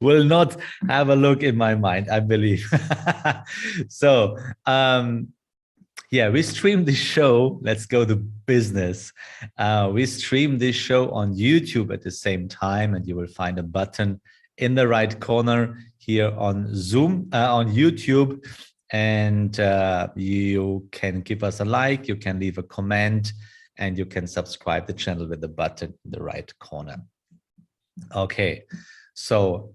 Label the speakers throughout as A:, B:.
A: will not have a look in my mind, I believe. So, yeah, we stream this show. Let's go to business. We stream this show on YouTube at the same time, and you will find a button in the right corner here on Zoom, on YouTube. And you can give us a like, you can leave a comment, and you can subscribe the channel with the button in the right corner. Okay, so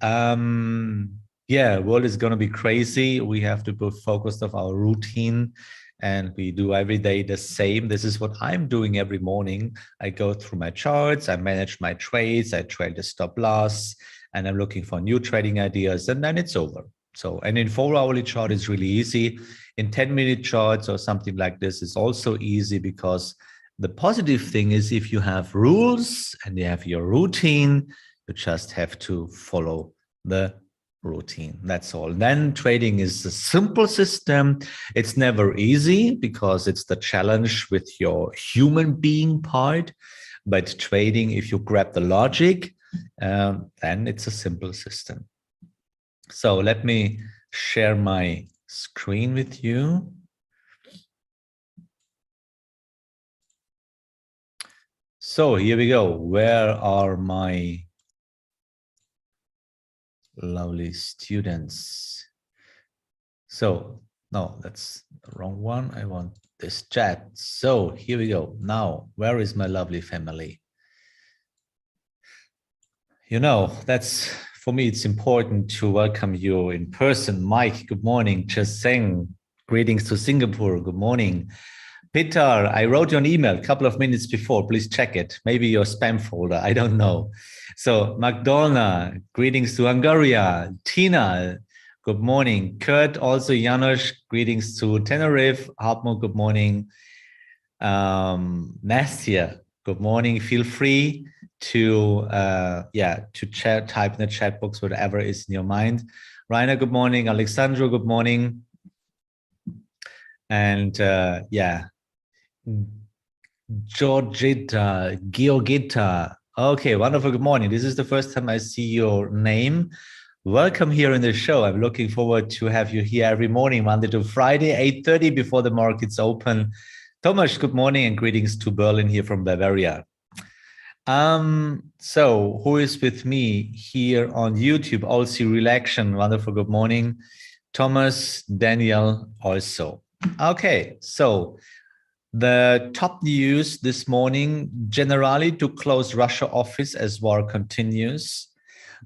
A: yeah, world is going to be crazy. We have to be focused on our routine, and we do every day the same. This is what I'm doing every morning. I go through my charts, I manage my trades, I trade the stop loss, and I'm looking for new trading ideas, and then it's over. So, and in 4-hourly chart, it's really easy. In 10-minute charts or something like this, it's also easy, because the positive thing is, if you have rules and you have your routine, you just have to follow the routine. That's all. Then trading is a simple system. It's never easy, because it's the challenge with your human being part. But trading, if you grab the logic, then it's a simple system. So let me share my screen with you. So here we go. Where are my lovely students? So, no, that's the wrong one. I want this chat. So here we go. Now, where is my lovely family? You know, that's, for me, it's important to welcome you in person. Mike, good morning. Chaseng, greetings to Singapore. Good morning. Peter, I wrote you an email a couple of minutes before. Please check it. Maybe your spam folder. I don't know. So, Magdalena, greetings to Hungary. Tina, good morning. Kurt, also Janusz, greetings to Tenerife. Hartmut, good morning. Nastia, good morning. Feel free to to chat, type in the chat box whatever is in your mind. Rainer, good morning. Alexandro, good morning. And yeah, Georgita. Okay, wonderful. Good morning. This is the first time I see your name. Welcome here in the show. I'm looking forward to have you here every morning, Monday to Friday, 8:30 before the markets open. Thomas, good morning and greetings to Berlin here from Bavaria. So who is with me here on YouTube? Also, Relaction, wonderful. Good morning. Thomas, Daniel also. Okay, so the top news this morning, generally to close Russia office as war continues.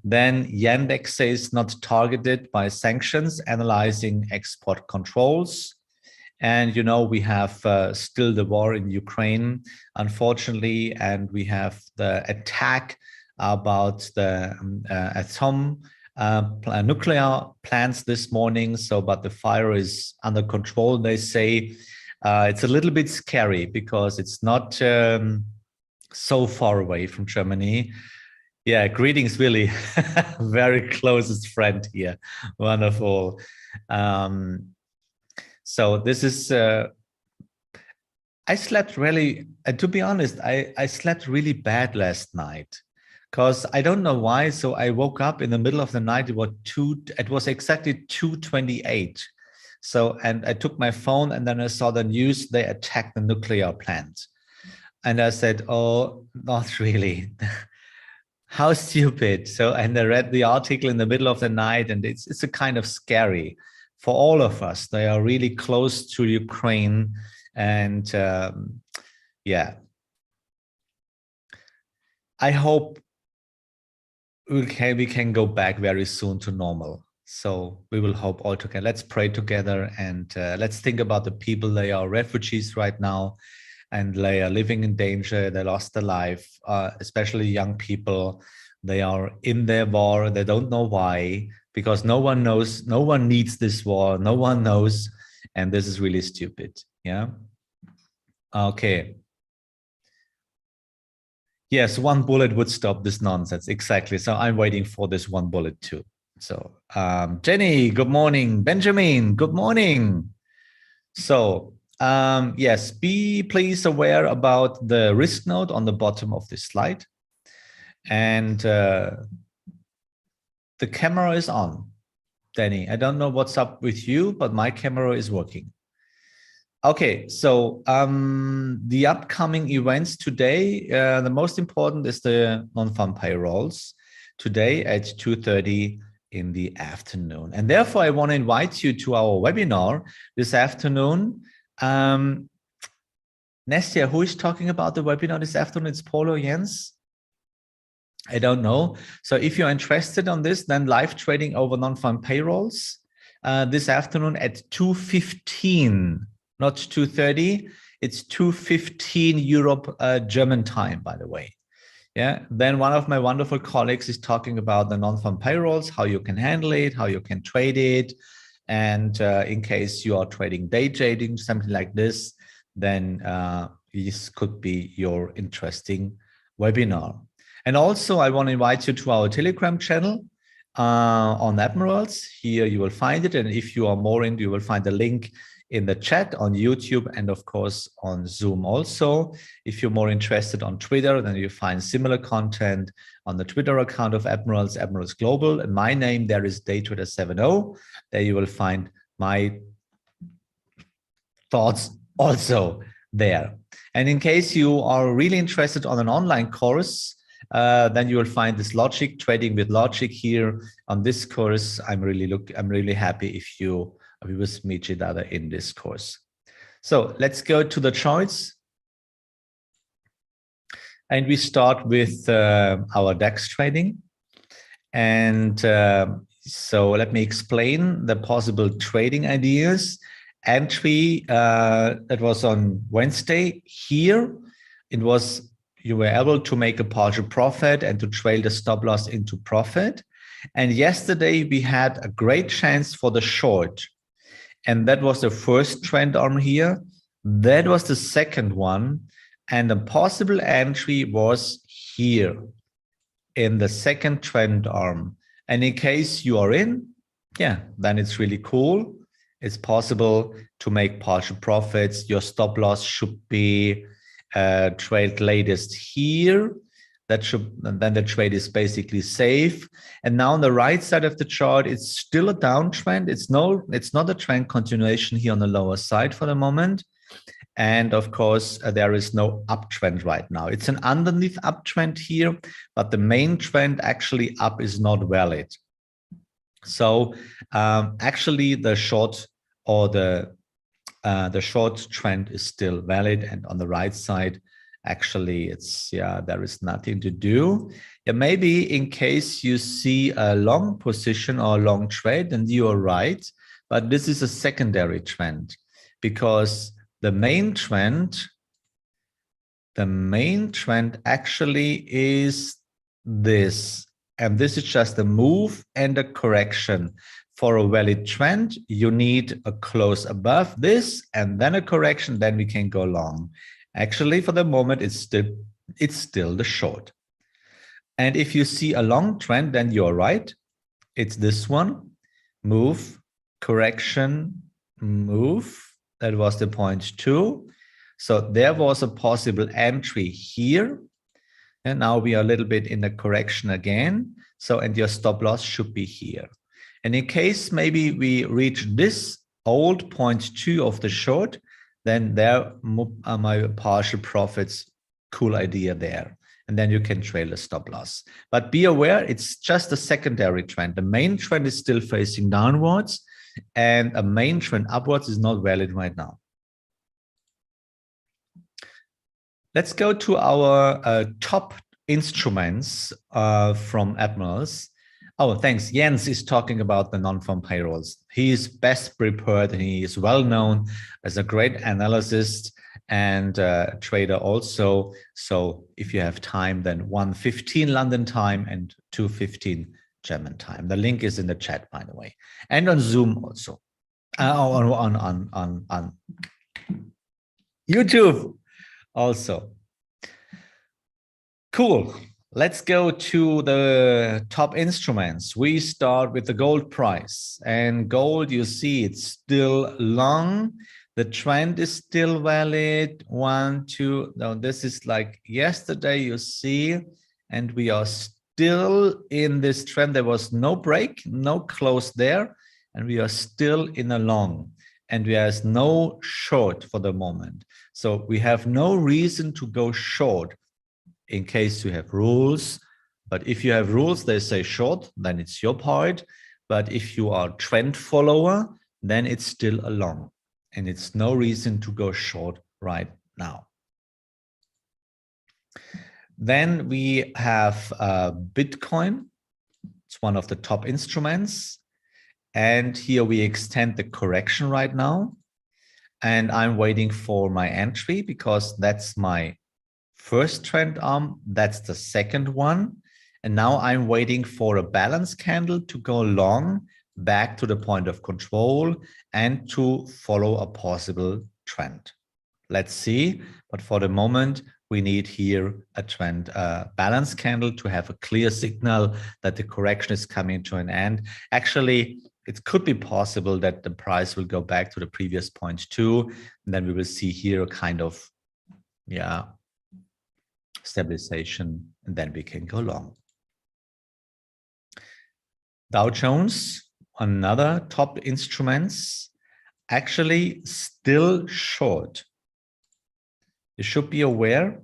A: Then Yandex says not targeted by sanctions, analyzing export controls. And, you know, we have still the war in Ukraine, unfortunately, and we have the attack about the nuclear plants this morning. So, but the fire is under control, they say. It's a little bit scary because it's not so far away from Germany. Yeah, greetings, Willie. Very closest friend here. Wonderful. So this is, I slept really, to be honest, I slept really bad last night because I don't know why. So I woke up in the middle of the night. It was exactly 2:28. So, and I took my phone and then I saw the news, they attacked the nuclear plant. And I said, oh, not really. How stupid. So, and I read the article in the middle of the night, and it's a kind of scary for all of us. They are really close to Ukraine. And yeah, I hope we can go back very soon to normal. So we will hope all together. Let's pray together, and let's think about the people. They are refugees right now, and they are living in danger. They lost their life, especially young people. They are in their war. They don't know why, because no one knows. No one needs this war. No one knows. And this is really stupid. Yeah. Okay. Yes, one bullet would stop this nonsense. Exactly. So I'm waiting for this one bullet too. So Jenny, good morning. Benjamin, good morning. So yes, be please aware about the risk note on the bottom of this slide. And The camera is on, Danny. I don't know what's up with you, but my camera is working. Okay, so the upcoming events today, the most important is the non-farm payrolls today at 2:30 in the afternoon. And therefore, I want to invite you to our webinar this afternoon. Nestia, who is talking about the webinar this afternoon? It's Paulo, Jens? I don't know. So if you're interested on this, then live trading over non-farm payrolls this afternoon at 2:15. Not 2:30, it's 2:15 Europe German time, by the way. Yeah. Then one of my wonderful colleagues is talking about the non-farm payrolls, how you can handle it, how you can trade it. And in case you are trading, day trading, something like this, then this could be your interesting webinar. And also, I want to invite you to our Telegram channel on Admirals. Here you will find it. And if you are more into, you will find the link in the chat on YouTube and of course on Zoom also. If you're more interested on Twitter, then you find similar content on the Twitter account of Admirals, Admirals Global. And my name there is DayTrader70. There you will find my thoughts also there. And in case you are really interested on an online course, then you will find this logic, trading with logic here on this course. I'm really happy if you we will meet each other in this course. So let's go to the charts. And we start with our DAX trading. And so let me explain the possible trading ideas. Entry, that was on Wednesday here. It was, you were able to make a partial profit and to trail the stop loss into profit. And yesterday we had a great chance for the short. And that was the first trend arm here. That was the second one. And the possible entry was here in the second trend arm. And in case you are in, yeah, then it's really cool. It's possible to make partial profits. Your stop loss should be trailed latest here. That should, then the trade is basically safe. And now on the right side of the chart, it's still a downtrend. It's not a trend continuation here on the lower side for the moment. And of course, there is no uptrend right now. It's an underneath uptrend here, but the main trend actually up is not valid. So actually the short or the short trend is still valid. And on the right side, actually, it's, yeah, there is nothing to do. Yeah, maybe in case you see a long position or a long trade, then you are right. But this is a secondary trend because the main trend actually is this. And this is just a move and a correction. For a valid trend, you need a close above this and then a correction, then we can go long. Actually, for the moment, it's still the short. And if you see a long trend, then you're right. It's this one. Move, correction, move. That was the point 2. So there was a possible entry here. And now we are a little bit in the correction again. So, and your stop loss should be here. And in case maybe we reach this old point 2 of the short, then there are my partial profits. Cool idea there. And then you can trail the stop loss. But be aware, it's just a secondary trend. The main trend is still facing downwards, and a main trend upwards is not valid right now. Let's go to our top instruments from Admirals. Oh, thanks. Jens is talking about the non-farm payrolls. He is best prepared and he is well known as a great analyst and trader also. So if you have time, then 1:15 London time and 2:15 German time. The link is in the chat, by the way, and on Zoom also, on YouTube also. Cool. Let's go to the top instruments. We start with the gold price, and gold, you see, it's still long. The trend is still valid. 1, 2. Now this is like yesterday, you see, and we are still in this trend. There was no break, no close there, and we are still in a long, and there's no short for the moment. So we have no reason to go short in case you have rules. But if you have rules, they say short, then it's your part. But if you are a trend follower, then it's still a long, and it's no reason to go short right now. Then we have Bitcoin. It's one of the top instruments. And here we extend the correction right now. And I'm waiting for my entry because that's my first trend arm. That's the second one. And now I'm waiting for a balance candle to go long back to the point of control and to follow a possible trend. Let's see. But for the moment, we need here a trend balance candle to have a clear signal that the correction is coming to an end. Actually, it could be possible that the price will go back to the previous point too. And then we will see here a kind of, stabilization, and then we can go long. Dow Jones, another top instruments, actually still short. You should be aware.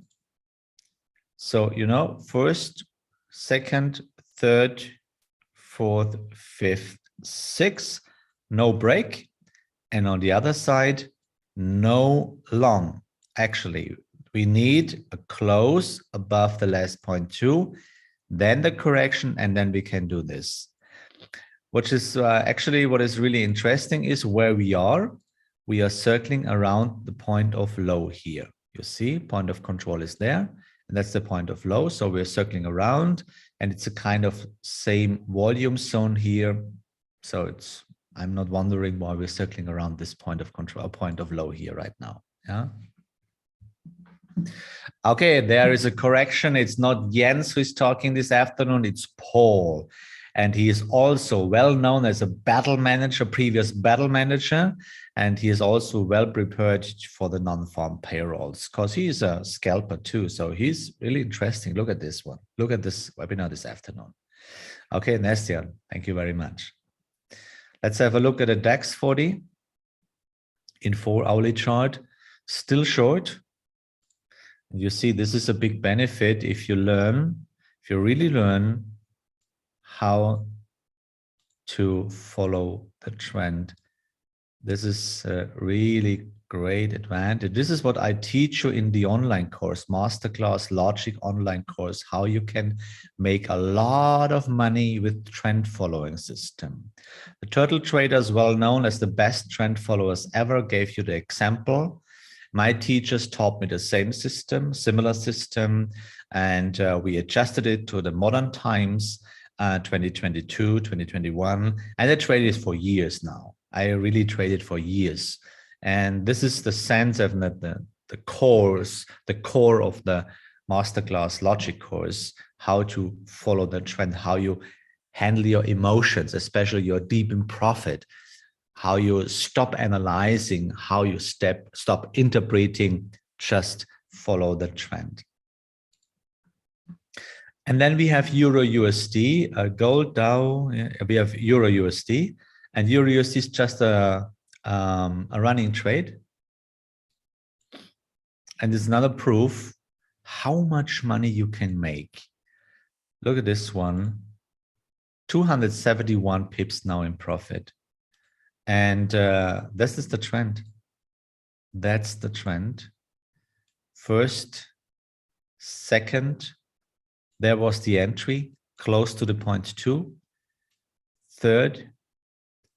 A: So, first, second, third, fourth, fifth, sixth, no break. And on the other side, no long. Actually, we need a close above the last 0.2, then the correction, and then we can do this. Which is actually what is really interesting is where we are. We are circling around the point of low here. You see, point of control is there, and that's the point of low. So we're circling around, and it's a kind of same volume zone here. So I'm not wondering why we're circling around this point of control, point of low here right now. Yeah. Okay, there is a correction. It's not Jens who is talking this afternoon, it's Paul. And he is also well known as a battle manager, previous battle manager. And he is also well prepared for the non-farm payrolls because he's a scalper too. So he's really interesting. Look at this one. Look at this webinar this afternoon. Okay, Nestia, thank you very much. Let's have a look at the DAX 40 in 4-hourly chart. Still short. You see, this is a big benefit if you really learn how to follow the trend. This is a really great advantage. This is what I teach you in the online course, Masterclass Logic online course, how you can make a lot of money with trend following system. The Turtle Trader is well known as the best trend followers ever, gave you the example. My teachers taught me the same system, similar system, and we adjusted it to the modern times, 2022, 2021, and I traded for years now. I really traded for years. And this is the sense of the core of the Masterclass Logic course, how to follow the trend, how you handle your emotions, especially your deep in profit, how you stop analyzing, how you stop interpreting, just follow the trend. And then we have Euro USD, gold Dow, we have Euro USD, and Euro USD is just a running trade. And it's another proof how much money you can make. Look at this one, 271 pips now in profit. And this is the trend. That's the trend. First, second, there was the entry close to the 0.2. Third,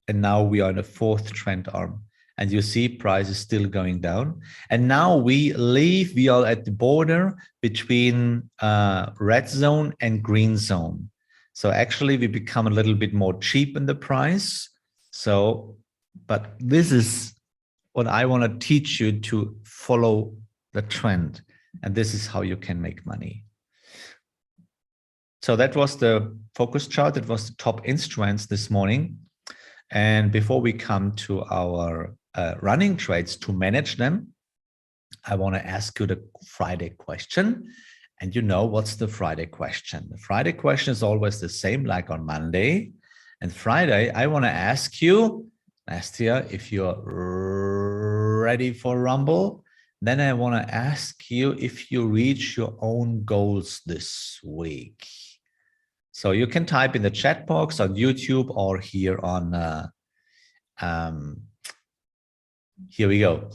A: and now we are in a fourth trend arm. And you see price is still going down. And now we are at the border between red zone and green zone. So actually we become a little bit more cheap in the price. So, but this is what I want to teach you, to follow the trend. And this is how you can make money. So that was the focus chart. That was the top instruments this morning. And before we come to our running trades to manage them, I want to ask you the Friday question. And you know what's the Friday question? The Friday question is always the same like on Monday. And Friday, I want to ask you, Nastia, if you're ready for Rumble, then I want to ask you if you reach your own goals this week. So you can type in the chat box on YouTube or here on, here we go,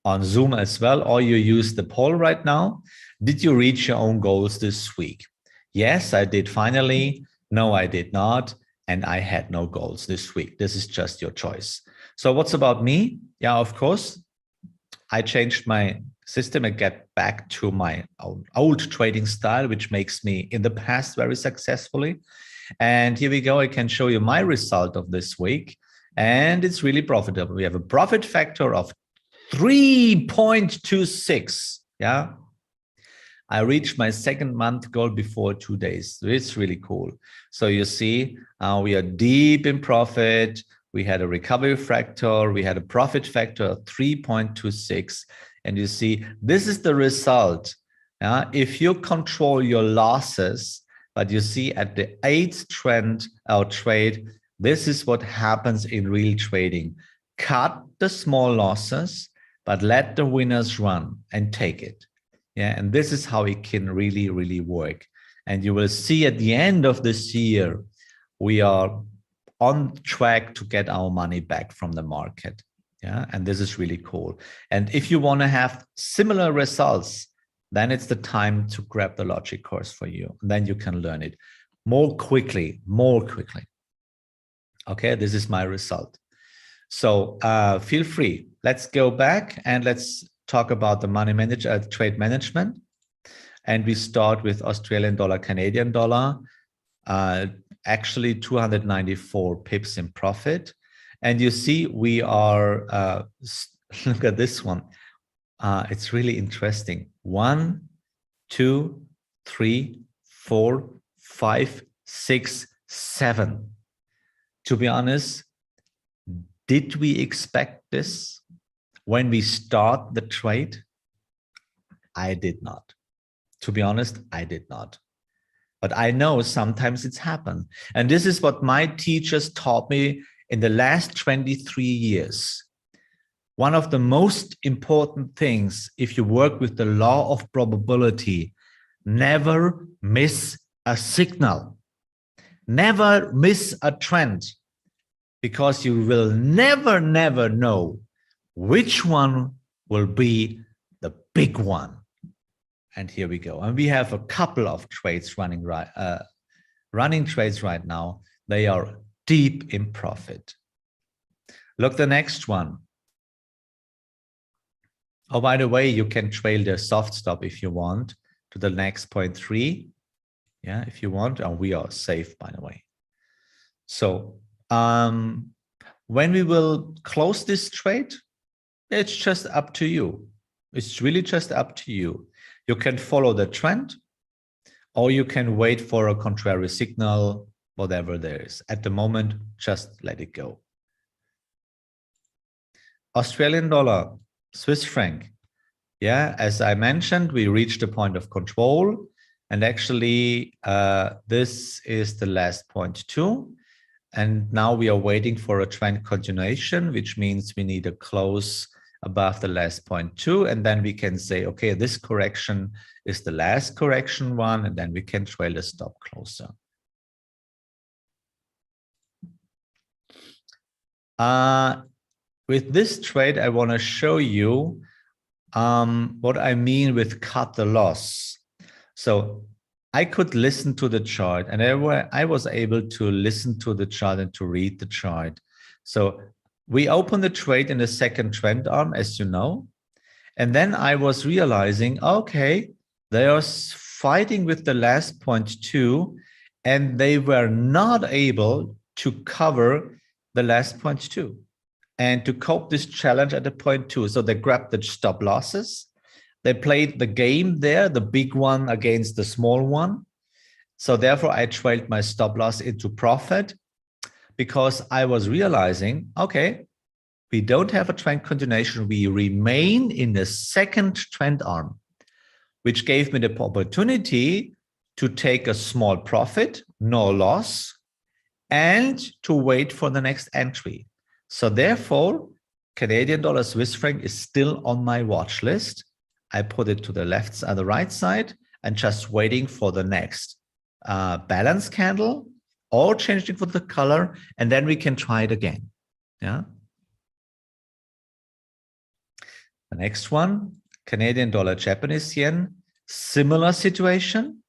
A: on Zoom as well, or you use the poll right now. Did you reach your own goals this week? Yes, I did finally. No, I did not. And I had no goals this week. This is just your choice. So what's about me? Yeah, of course, I changed my system and get back to my old trading style, which makes me in the past very successfully. And here we go. I can show you my result of this week. And it's really profitable. We have a profit factor of 3.26. Yeah. I reached my second month goal before 2 days. It's really cool. So you see, we are deep in profit. We had a recovery factor. We had a profit factor of 3.26. And you see, this is the result. If you control your losses, but you see at the 8th trend or trade, this is what happens in real trading. Cut the small losses, but let the winners run and take it. Yeah, and this is how it can really, really work. And you will see at the end of this year, we are on track to get our money back from the market. Yeah, and this is really cool. And if you want to have similar results, then it's the time to grab the logic course for you. And then you can learn it more quickly, more quickly. Okay, this is my result. So feel free. Let's go back and let's talk about the money manager, trade management. And we start with Australian dollar, Canadian dollar, actually 294 pips in profit. And you see, we are, look at this one. It's really interesting. 1, 2, 3, 4, 5, 6, 7. To be honest, did we expect this? When we start the trade, I did not. To be honest, I did not. But I know sometimes it's happened. And this is what my teachers taught me in the last 23 years. One of the most important things, if you work with the law of probability, never miss a signal. Never miss a trend. Because you will never, never know which one will be the big one. And here we go. And we have a couple of trades running trades right now. They are deep in profit. Look, the next one. Oh, by the way, you can trail the soft stop if you want to the next 0.3. Yeah, if you want. And we are safe, by the way. So when we will close this trade, it's just up to you. It's really just up to you. You can follow the trend, or you can wait for a contrary signal, whatever there is. At the moment, just let it go. Australian dollar, Swiss franc. Yeah, as I mentioned, we reached a point of control. And actually, this is the last 0.2. And now we are waiting for a trend continuation, which means we need a close above the last 0.2. And then we can say, okay, this correction is the last correction one. And then we can trail the stop closer. With this trade, I want to show you what I mean with cut the loss. So I could listen to the chart, and I was able to listen to the chart and to read the chart. So we opened the trade in the second trend arm, as you know. And then I was realizing, okay, they are fighting with the last 0.2, and they were not able to cover the last 0.2 and to cope this challenge at the 0.2. So they grabbed the stop losses. They played the game there, the big one against the small one. So therefore, I trailed my stop loss into profit because I was realizing, okay, we don't have a trend continuation. We remain in the second trend arm, which gave me the opportunity to take a small profit, no loss, and to wait for the next entry. So therefore, Canadian dollar Swiss franc is still on my watch list. I put it to the left side, the right side, and just waiting for the next balance candle or changing for the color, and then we can try it again. Yeah. The next one, Canadian dollar Japanese yen, similar situation,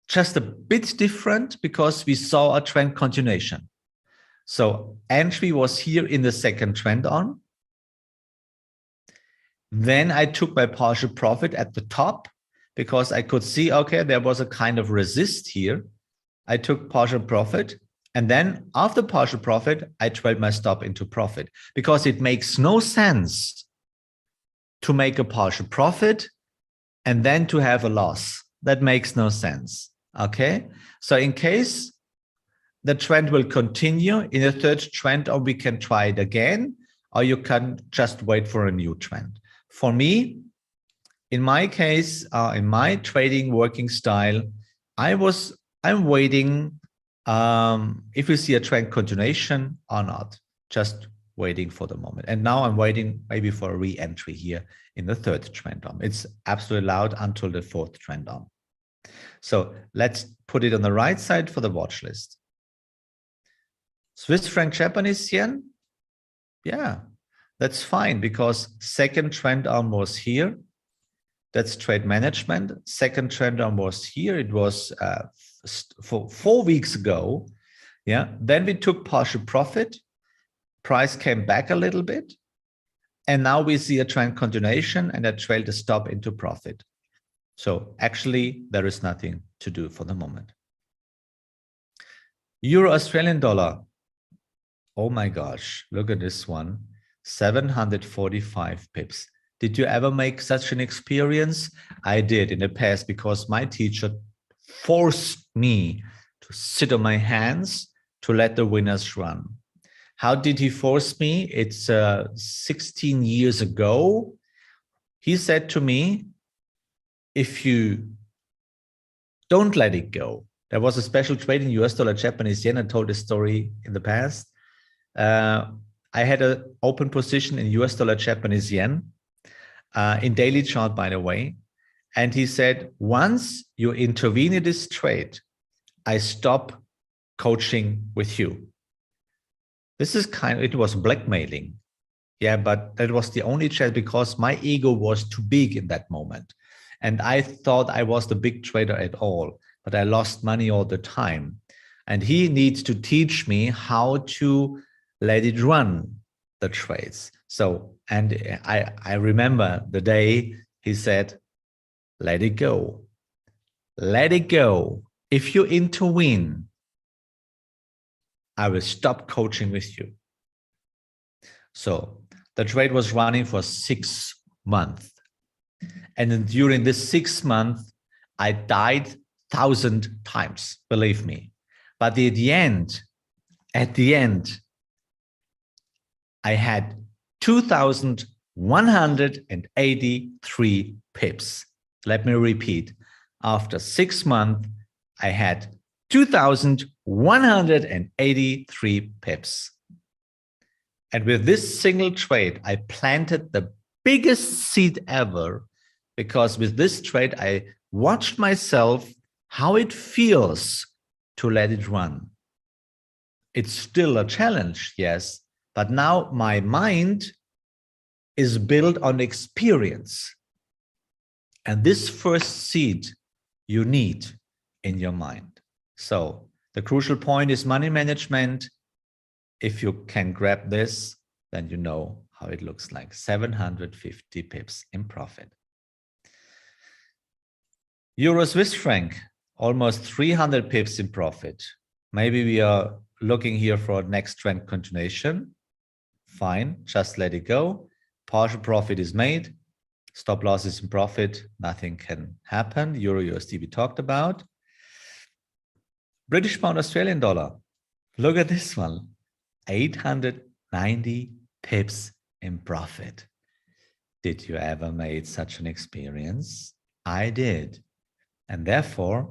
A: just a bit different because we saw a trend continuation. So entry was here in the second trend on. Then I took my partial profit at the top because I could see, okay, there was a kind of resist here. I took partial profit. And then after partial profit, I trailed my stop into profit because it makes no sense to make a partial profit and then to have a loss. That makes no sense. Okay. So in case the trend will continue in a third trend, or we can try it again, or you can just wait for a new trend. For me, in my case, in my trading working style, I'm waiting if we see a trend continuation or not, just waiting for the moment. And now I'm waiting maybe for a re-entry here in the third trend on. It's absolutely allowed until the fourth trend on. So let's put it on the right side for the watch list. Swiss franc Japanese yen, yeah, that's fine because second trend arm was here. That's trade management. Second trend arm was here. It was for 4 weeks ago. Yeah. Then we took partial profit. Price came back a little bit. And now we see a trend continuation and I trailed the stop into profit. So actually, there is nothing to do for the moment. Euro Australian dollar. Oh my gosh, look at this one. 745 pips. Did you ever make such an experience? I did in the past because my teacher forced me to sit on my hands to let the winners run. How did he force me? It's 16 years ago. He said to me, if you don't let it go, there was a special trade in US dollar Japanese yen. I told this story in the past. I had an open position in US dollar Japanese yen in daily chart, by the way. And he said, once you intervene in this trade, I stop coaching with you. This is it was blackmailing. Yeah, but that was the only chance because my ego was too big in that moment. And I thought I was the big trader at all, but I lost money all the time. And he needs to teach me how to let it run, the trades. So, and I remember the day he said, let it go. Let it go. If you intervene, I will stop coaching with you. So the trade was running for 6 months. And then during this 6 months, I died 1,000 times, believe me. But at the end, I had 2,183 pips. Let me repeat. After 6 months, I had 2,183 pips. And with this single trade, I planted the biggest seed ever because with this trade, I watched myself how it feels to let it run. It's still a challenge, yes, but now my mind is built on experience. And this first seed you need in your mind. So the crucial point is money management. If you can grab this, then you know how it looks like. 750 pips in profit. Euro Swiss franc, almost 300 pips in profit. Maybe we are looking here for a next trend continuation. Fine, just let it go. Partial profit is made. Stop loss is in profit. Nothing can happen. Euro USD we talked about. British pound Australian dollar. Look at this one. 890 pips in profit. Did you ever made such an experience? I did. And therefore,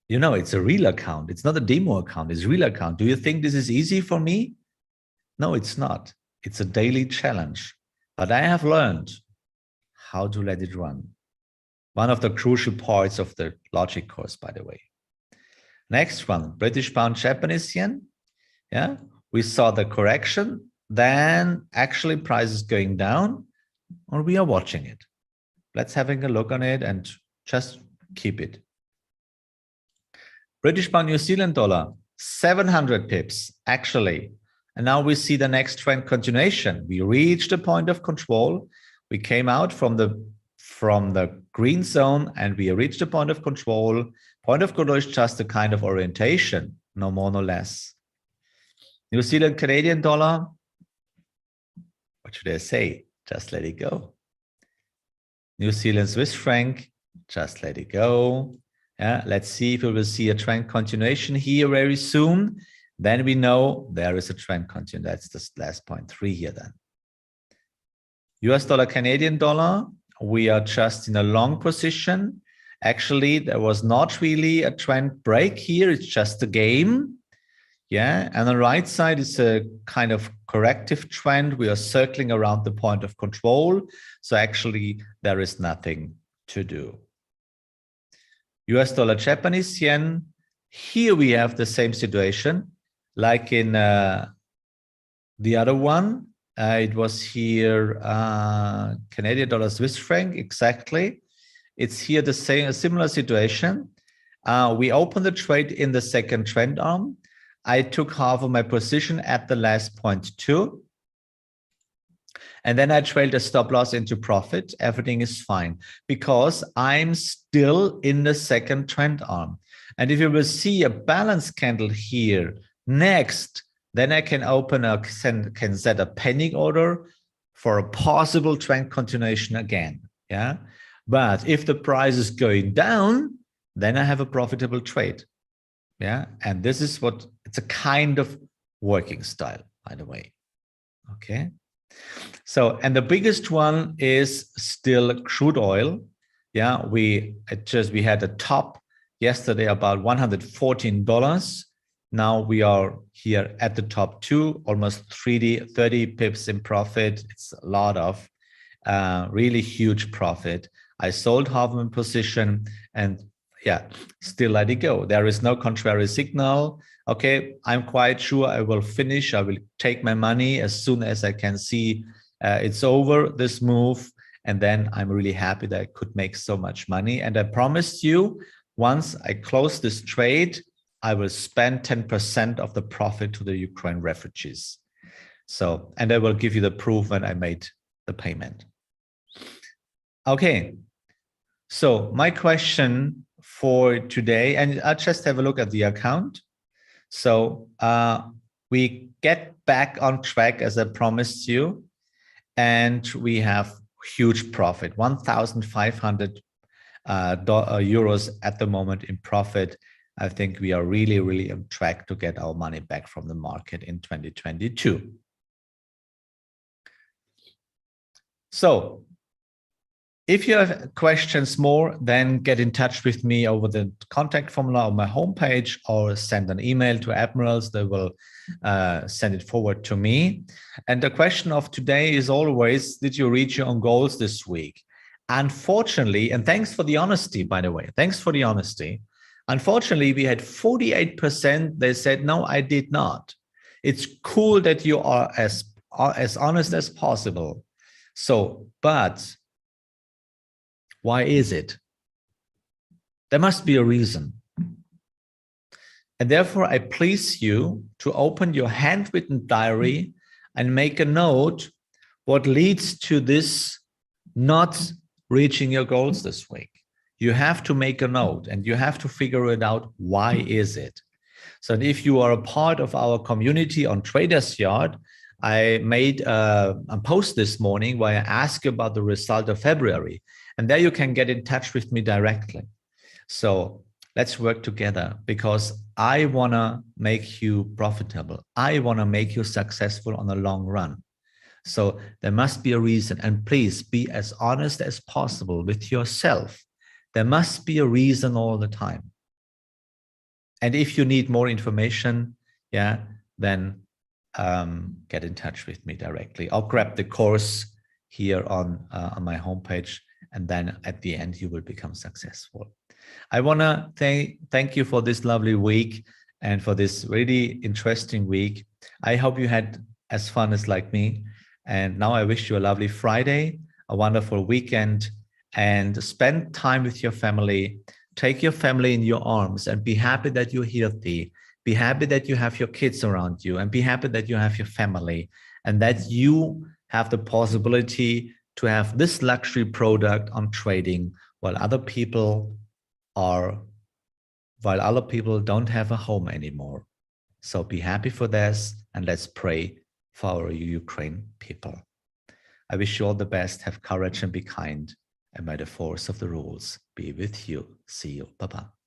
A: you know, it's a real account. It's not a demo account. It's a real account. Do you think this is easy for me? No, it's not. It's a daily challenge. But I have learned how to let it run. One of the crucial parts of the logic course, by the way. Next one, British pound, Japanese yen. Yeah, we saw the correction. Then actually prices going down, or we are watching it. Let's having a look on it and just keep it. British pound, New Zealand dollar, 700 pips actually. And now we see the next trend continuation. We reached a point of control. We came out from the green zone and we reached a point of control. Point of control is just a kind of orientation, no more, no less. New Zealand, Canadian dollar. What should I say? Just let it go. New Zealand, Swiss franc. Just let it go. Yeah, let's see if we will see a trend continuation here very soon. Then we know there is a trend continuation. That's the last point 3 here then. US dollar, Canadian dollar. We are just in a long position. Actually, there was not really a trend break here. It's just a game. Yeah, and on the right side is a kind of corrective trend. We are circling around the point of control. So actually, there is nothing to do. US dollar, Japanese yen. Here we have the same situation like in the other one. It was here Canadian dollar, Swiss franc, exactly. It's here the same, a similar situation. We opened the trade in the second trend arm. I took half of my position at the last 0.2. And then I trailed a stop loss into profit. Everything is fine because I'm still in the second trend arm. And if you will see a balance candle here next, then I can open can set a pending order for a possible trend continuation again. Yeah. But if the price is going down, then I have a profitable trade. Yeah. And this is what it's a kind of working style, by the way. Okay. So, and the biggest one is still crude oil. Yeah. We had a top yesterday about $114. Now we are here at the top 2, almost 30 pips in profit. It's a lot of really huge profit. I sold half of my position and yeah, still let it go. There is no contrary signal. Okay, I'm quite sure I will finish. I will take my money as soon as I can see it's over, this move. And then I'm really happy that I could make so much money. And I promised you, once I close this trade, I will spend 10% of the profit to the Ukraine refugees. So, and I will give you the proof when I made the payment. Okay. So my question for today, and I'll just have a look at the account. So we get back on track as I promised you, and we have huge profit, 1,500 euros at the moment in profit. I think we are really, really on track to get our money back from the market in 2022. So if you have questions more, then get in touch with me over the contact formula on my homepage or send an email to Admirals. They will send it forward to me. And the question of today is always, did you reach your own goals this week? Unfortunately, and thanks for the honesty, by the way, thanks for the honesty. Unfortunately, we had 48%. They said, no, I did not. It's cool that you are as honest as possible. So, but why is it? There must be a reason. And therefore, I please you to open your handwritten diary and make a note what leads to this not reaching your goals this week. You have to make a note and you have to figure it out. Why is it? So if you are a part of our community on Traders Yard, I made a post this morning where I ask you about the result of February. And there you can get in touch with me directly. So let's work together because I want to make you profitable. I want to make you successful on the long run. So there must be a reason. And please be as honest as possible with yourself. There must be a reason all the time. And if you need more information, yeah, then get in touch with me directly. I'll grab the course here on my homepage, and then at the end you will become successful. I want to thank you for this lovely week and for this really interesting week. I hope you had as fun as like me. And now I wish you a lovely Friday, a wonderful weekend, and spend time with your family. Take your family in your arms and be happy that you're healthy. Be happy that you have your kids around you, and be happy that you have your family, and that you have the possibility to have this luxury product on trading while other people don't have a home anymore. So be happy for this, and let's pray for our Ukraine people. I wish you all the best. Have courage and be kind. And may the force of the rules be with you. See you. Bye-bye.